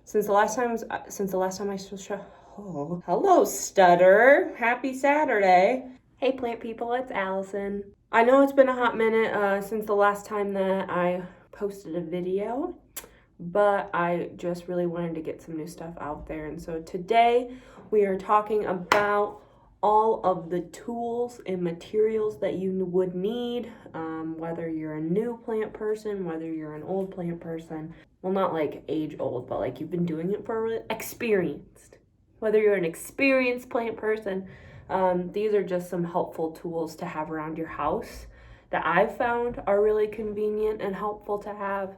Since the last time oh, hello, stutter. Happy Saturday. Hey, plant people, it's Allison. I know it's been a hot minute since the last time that I posted a video, but I just really wanted to get some new stuff out there. And so today we are talking about all of the tools and materials that you would need, whether you're a new plant person, whether you're an old plant person. Well, not like age old, but like you've been doing it for experienced. Whether you're an experienced plant person, these are just some helpful tools to have around your house that I've found are really convenient and helpful to have.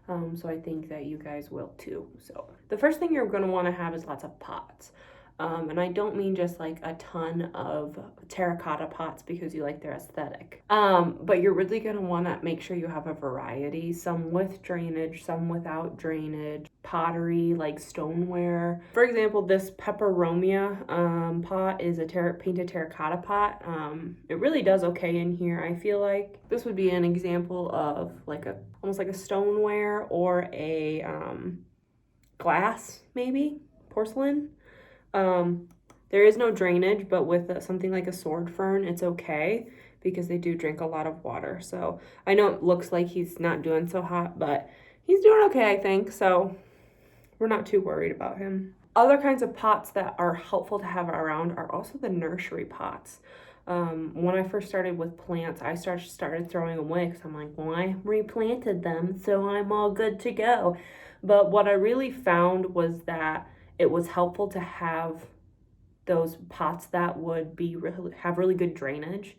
So I think that you guys will too. So the first thing you're going to want to have is lots of pots. And I don't mean just like a ton of terracotta pots because you like their aesthetic. But you're really going to want to make sure you have a variety, some with drainage, some without drainage, pottery like stoneware. For example, this peperomia pot is a painted terracotta pot. It really does okay in here. I feel like this would be an example of like almost like a stoneware or a glass, maybe porcelain. There is no drainage, but with something like a sword fern, it's okay because they do drink a lot of water. So I know it looks like he's not doing so hot, but he's doing okay, I think. So we're not too worried about him. Other kinds of pots that are helpful to have around are also the nursery pots. When I first started with plants, I started throwing away because I'm like, well, I replanted them, so I'm all good to go. But what I really found was that it was helpful to have those pots that would have really good drainage,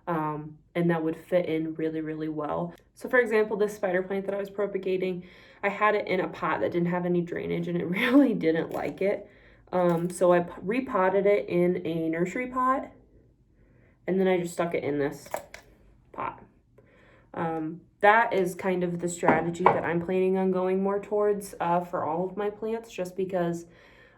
and that would fit in really, really well. So for example, this spider plant that I was propagating, I had it in a pot that didn't have any drainage and it really didn't like it. So I repotted it in a nursery pot, and then I just stuck it in this pot. That is kind of the strategy that I'm planning on going more towards for all of my plants, just because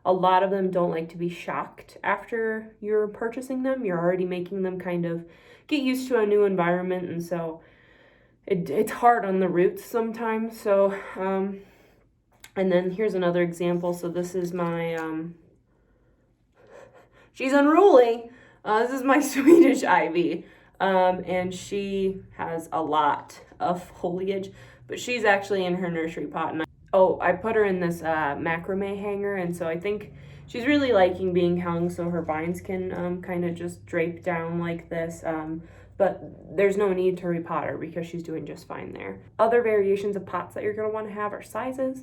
a lot of them don't like to be shocked after you're purchasing them. You're already making them kind of get used to a new environment, and so it's hard on the roots sometimes. So, and then here's another example. So this is my, she's unruly. This is my Swedish ivy. And she has a lot of foliage, but she's actually in her nursery pot. And I put her in this macrame hanger, and so I think she's really liking being hung so her vines can kind of just drape down like this. But there's no need to repot her because she's doing just fine there. Other variations of pots that you're going to want to have are sizes.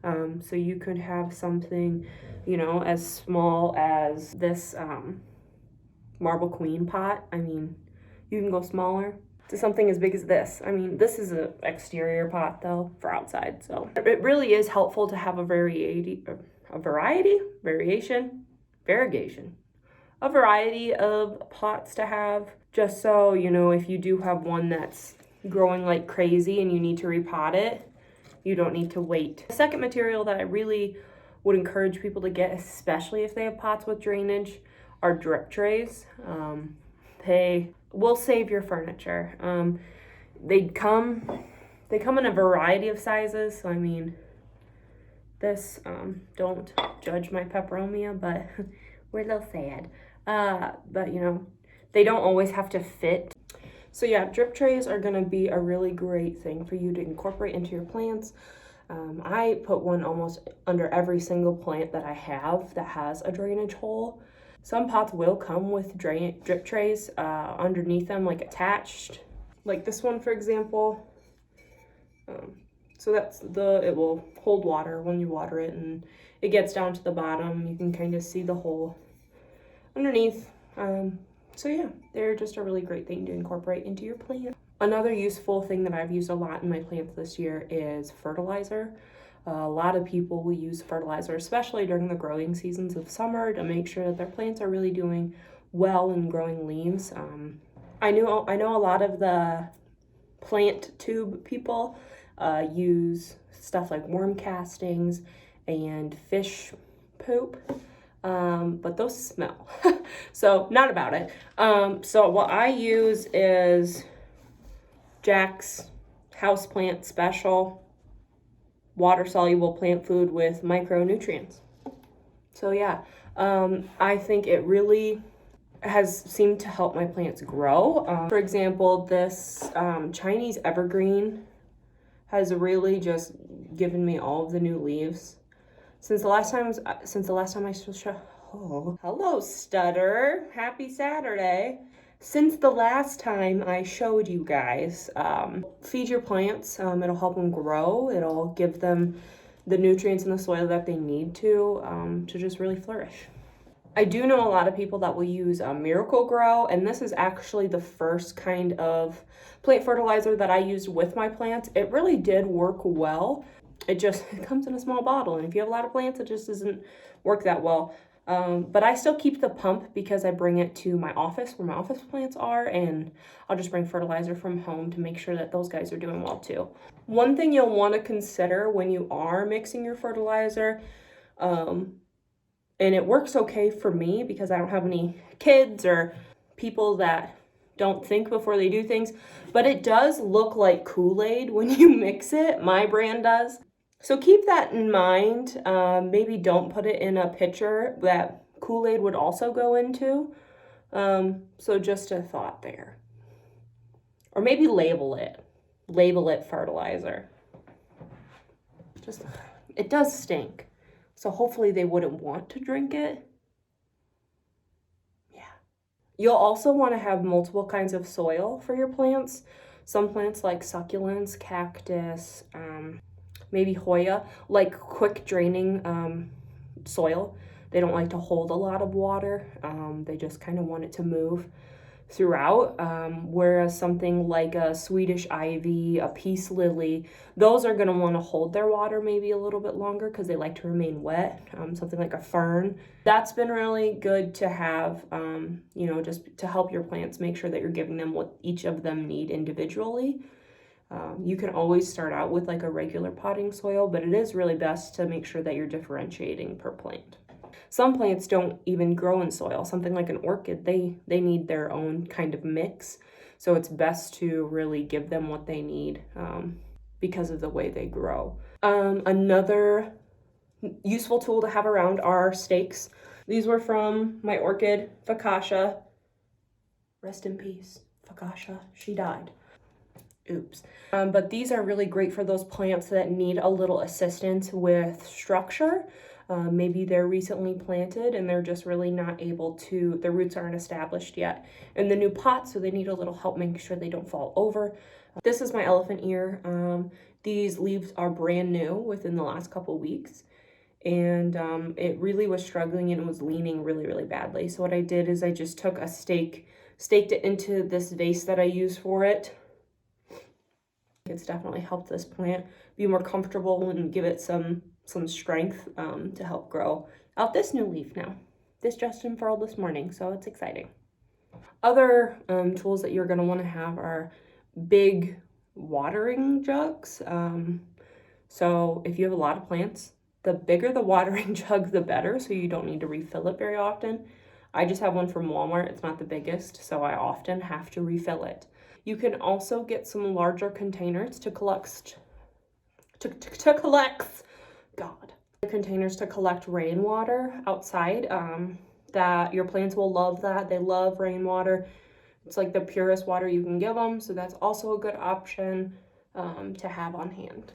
So you could have something, as small as this marble queen pot. I mean, you can go smaller to something as big as this. I mean, this is an exterior pot though for outside. So it really is helpful to have a variety of pots to have, just so, if you do have one that's growing like crazy and you need to repot it, you don't need to wait. The second material that I really would encourage people to get, especially if they have pots with drainage, are drip trays. They will save your furniture. They come in a variety of sizes. So I mean, this, don't judge my peperomia, but we're a little sad. But they don't always have to fit. So yeah, drip trays are gonna be a really great thing for you to incorporate into your plants. I put one almost under every single plant that I have that has a drainage hole. Some pots will come with drip trays underneath them, like attached, like this one, for example. So it will hold water when you water it, and it gets down to the bottom. You can kind of see the hole underneath. So yeah, they're just a really great thing to incorporate into your plant. Another useful thing that I've used a lot in my plants this year is fertilizer. A lot of people will use fertilizer, especially during the growing seasons of summer, to make sure that their plants are really doing well and growing leaves. I know a lot of the plant tube people use stuff like worm castings and fish poop, but those smell. So not about it. So what I use is Jack's Houseplant Special. water-soluble plant food with micronutrients. So yeah, I think it really has seemed to help my plants grow. For example, this Chinese evergreen has really just given me all of the new leaves. Since the last time I showed, oh, hello Stutter, happy Saturday. Since the last time I showed you guys, feed your plants, it'll help them grow, it'll give them the nutrients in the soil that they need to just really flourish. I do know a lot of people that will use Miracle Grow, and this is actually the first kind of plant fertilizer that I used with my plants. It really did work well. It comes in a small bottle, and if you have a lot of plants, it just doesn't work that well. But I still keep the pump because I bring it to my office where my office plants are, and I'll just bring fertilizer from home to make sure that those guys are doing well too. One thing you'll want to consider when you are mixing your fertilizer, and it works okay for me because I don't have any kids or people that don't think before they do things, but it does look like Kool-Aid when you mix it. My brand does. So keep that in mind. Maybe don't put it in a pitcher that Kool-Aid would also go into. So just a thought there. Or maybe label it fertilizer. It does stink. So hopefully they wouldn't want to drink it. Yeah. You'll also want to have multiple kinds of soil for your plants. Some plants like succulents, cactus, maybe Hoya, like quick draining soil. They don't like to hold a lot of water. They just kind of want it to move throughout, whereas something like a Swedish ivy, a peace lily, those are going to want to hold their water maybe a little bit longer because they like to remain wet. Something like a fern, that's been really good to have, just to help your plants make sure that you're giving them what each of them need individually. You can always start out with like a regular potting soil, but it is really best to make sure that you're differentiating per plant. Some plants don't even grow in soil. Something like an orchid, they need their own kind of mix. So it's best to really give them what they need because of the way they grow. Another useful tool to have around are stakes. These were from my orchid, Fakasha. Rest in peace, Fakasha. She died. Oops. But these are really great for those plants that need a little assistance with structure. Maybe they're recently planted and they're just really not able to, their roots aren't established yet in the new pot, so they need a little help making sure they don't fall over. This is my elephant ear. These leaves are brand new within the last couple weeks, and it really was struggling and it was leaning really, really badly. So what I did is I just took a stake, staked it into this vase that I use for it. It's definitely helped this plant be more comfortable and give it some strength to help grow out this new leaf now. This just unfurled this morning, so it's exciting. Other tools that you're going to want to have are big watering jugs. So if you have a lot of plants, the bigger the watering jug, the better, so you don't need to refill it very often. I just have one from Walmart. It's not the biggest, so I often have to refill it. You can also get some larger containers to collect containers to collect rainwater outside. That your plants will love that. They love rainwater. It's like the purest water you can give them, so that's also a good option to have on hand.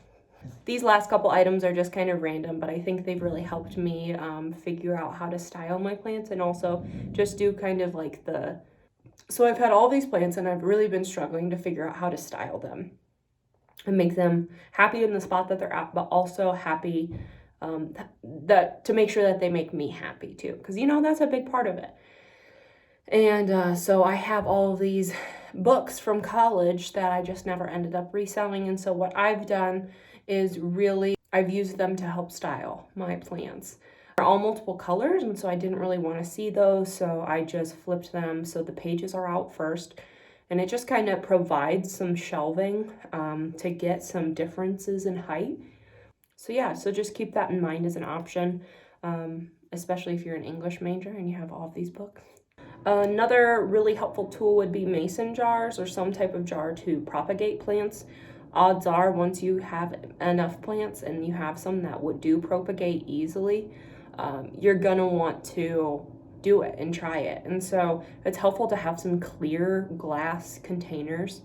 These last couple items are just kind of random, but I think they've really helped me figure out how to style my plants and also just do kind of like so I've had all these plants and I've really been struggling to figure out how to style them and make them happy in the spot that they're at, but also happy to make sure that they make me happy too, because that's a big part of it. And so I have all of these books from college that I just never ended up reselling, and so what I've done is I've used them to help style my plants. They're all multiple colors, and so I didn't really want to see those, so I just flipped them so the pages are out first, and it just kind of provides some shelving to get some differences in height. So yeah, so just keep that in mind as an option, especially if you're an English major and you have all of these books. Another really helpful tool would be mason jars or some type of jar to propagate plants. odds are once you have enough plants and you have some that do propagate easily, you're gonna want to do it and try it. And so it's helpful to have some clear glass containers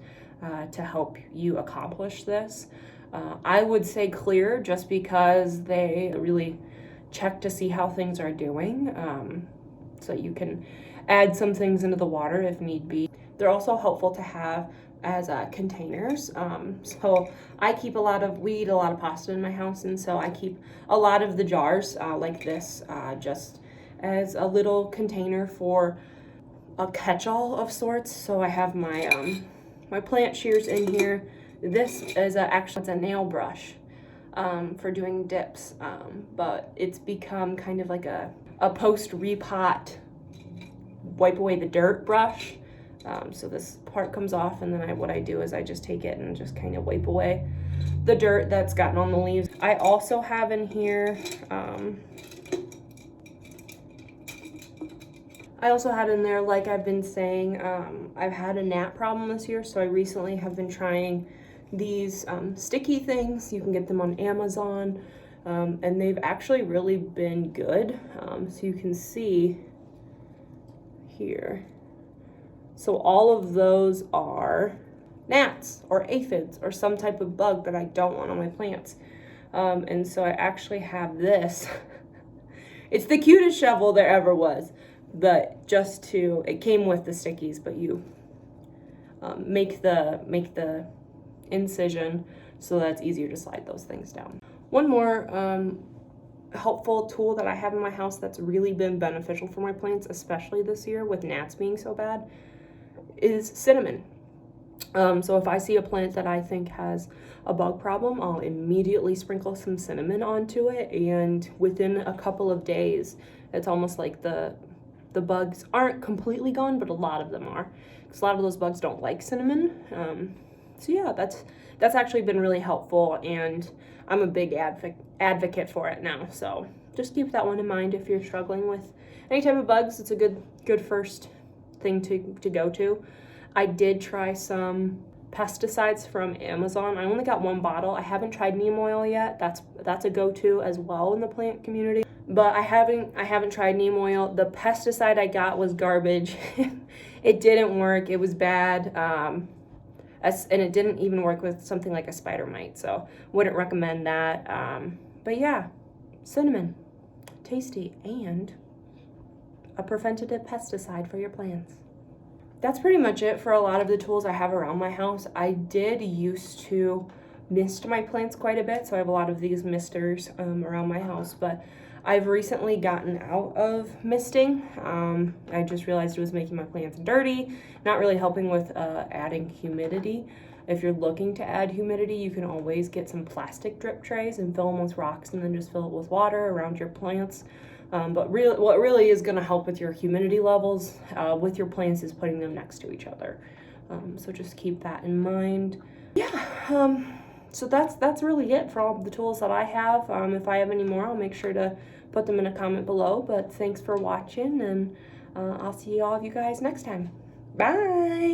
to help you accomplish this. I would say clear just because they really check to see how things are doing, so you can add some things into the water if need be. They're also helpful to have as containers. So we eat a lot of pasta in my house, and so I keep a lot of the jars like this just as a little container for a catch-all of sorts. So I have my my plant shears in here. This is actually it's a nail brush for doing dips, but it's become kind of like a post-repot wipe away the dirt brush. So this part comes off, and then what I do is I just take it and just kind of wipe away the dirt that's gotten on the leaves. I also have in here, I also had in there, like I've been saying, I've had a gnat problem this year, so I recently have been trying these sticky things. You can get them on Amazon, and they've actually really been good. So you can see here. So all of those are gnats or aphids or some type of bug that I don't want on my plants. And so I actually have this. It's the cutest shovel there ever was, but it came with the stickies, but you make the incision so that it's easier to slide those things down. One more helpful tool that I have in my house that's really been beneficial for my plants, especially this year with gnats being so bad, is cinnamon. So if I see a plant that I think has a bug problem, I'll immediately sprinkle some cinnamon onto it, and within a couple of days, it's almost like the bugs aren't completely gone, but a lot of them are, because a lot of those bugs don't like cinnamon. So yeah, that's actually been really helpful, and I'm a big advocate for it now. So just keep that one in mind if you're struggling with any type of bugs. It's a good first thing to go to. I did try some pesticides from Amazon. I only got one bottle. I haven't tried neem oil yet. That's a go-to as well in the plant community. But I haven't tried neem oil. The pesticide I got was garbage. It didn't work. It was bad. And it didn't even work with something like a spider mite, so wouldn't recommend that. But yeah, cinnamon, tasty, and a preventative pesticide for your plants. That's pretty much it for a lot of the tools I have around my house. I did used to mist my plants quite a bit, so I have a lot of these misters around my house, but I've recently gotten out of misting. I just realized it was making my plants dirty, not really helping with adding humidity. If you're looking to add humidity, you can always get some plastic drip trays and fill them with rocks, and then just fill it with water around your plants. But what really is going to help with your humidity levels with your plants is putting them next to each other. So just keep that in mind. Yeah. So that's really it for all the tools that I have. If I have any more, I'll make sure to put them in a comment below. But thanks for watching, and I'll see all of you guys next time. Bye!